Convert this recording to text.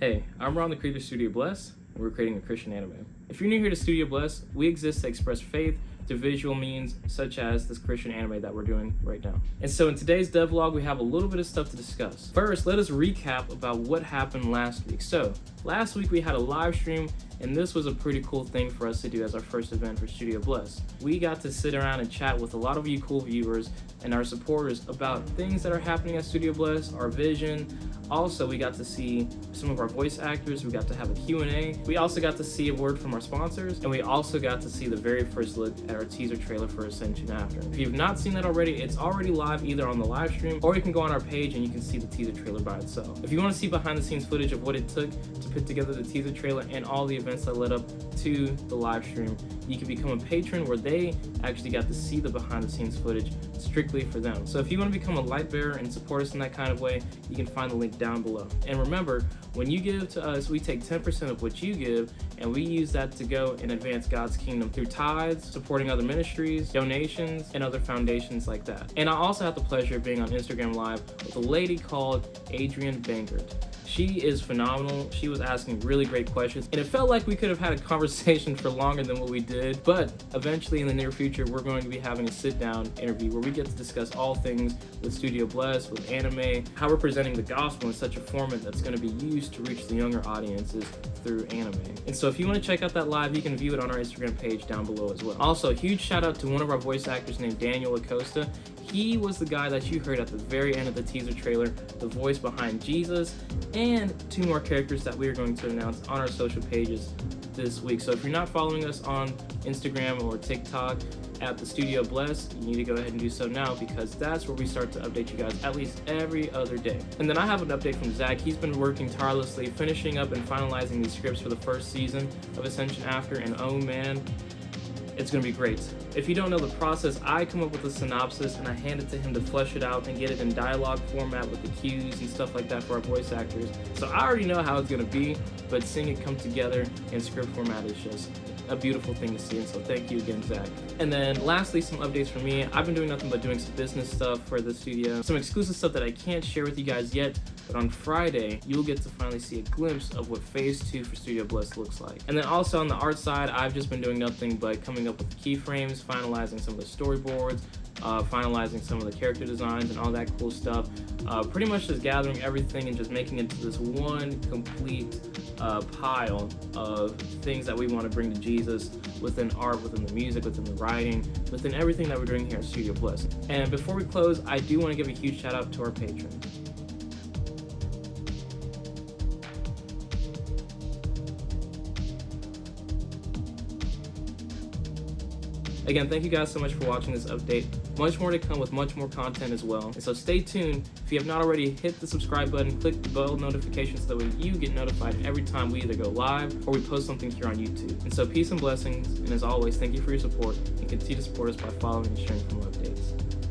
Hey, I'm Ron, the creator of Studio Bless, and we're creating a Christian anime. If you're new here to Studio Bless, we exist to express faith through visual means such as this Christian anime that we're doing right now. And so in today's devlog, we have a little bit of stuff to discuss. First, let us recap about what happened last week. So, last week we had a live stream, and this was a pretty cool thing for us to do as our first event for Studio Bless. We got to sit around and chat with a lot of you cool viewers and our supporters about things that are happening at Studio Bless, our vision. Also, we got to see some of our voice actors. We got to have a Q&A. We also got to see a word from our sponsors, and we also got to see the very first look at our teaser trailer for Ascension After. If you've not seen that already, it's already live either on the live stream, or you can go on our page and you can see the teaser trailer by itself. If you want to see behind the scenes footage of what it took to put together the teaser trailer and all the events that led up to the live stream, you can become a patron where they actually got to see the behind the scenes footage strictly for them. So if you want to become a light bearer and support us in that kind of way, you can find the link down below. And remember, when you give to us, we take 10% of what you give and we use that to go and advance God's kingdom through tithes, supporting other ministries, donations, and other foundations like that. And I also have the pleasure of being on Instagram Live with a lady called Adrienne Bangert. She is phenomenal. She was asking really great questions, and it felt like we could have had a conversation for longer than what we did, but eventually in the near future, we're going to be having a sit-down interview where we get to discuss all things with Studio Bless, with anime, how we're presenting the gospel in such a format that's going to be used to reach the younger audiences through anime. And so if you want to check out that live, you can view it on our Instagram page down below as well. Also, a huge shout out to one of our voice actors named Daniel Acosta. He was the guy that you heard at the very end of the teaser trailer, the voice behind Jesus, and two more characters that we are going to announce on our social pages this week. So if you're not following us on Instagram or TikTok at the Studio Bless, you need to go ahead and do so now, because that's where we start to update you guys at least every other day. And then I have an update from Zach. He's been working tirelessly, finishing up and finalizing these scripts for the first season of Ascension After, and oh man, it's going to be great. If you don't know the process, I come up with a synopsis and I hand it to him to flesh it out and get it in dialogue format with the cues and stuff like that for our voice actors. So I already know how it's going to be, but seeing it come together in script format is just a beautiful thing to see, and so thank you again, Zach. And then lastly, some updates from me. I've been doing nothing but doing some business stuff for the studio, some exclusive stuff that I can't share with you guys yet, but on Friday, you'll get to finally see a glimpse of what Phase 2 for Studio Bless looks like. And then also on the art side, I've just been doing nothing but coming up with the keyframes, finalizing some of the storyboards, finalizing some of the character designs and all that cool stuff. Pretty much just gathering everything and just making it into this one complete pile of things that we want to bring to Jesus within art, within the music, within the writing, within everything that we're doing here at Studio Bless. And before we close, I do want to give a huge shout out to our patrons. Again, thank you guys so much for watching this update. Much more to come with much more content as well. And so stay tuned. If you have not already, hit the subscribe button, click the bell notification so that way you get notified every time we either go live or we post something here on YouTube. And so peace and blessings. And as always, thank you for your support and continue to support us by following and sharing for more updates.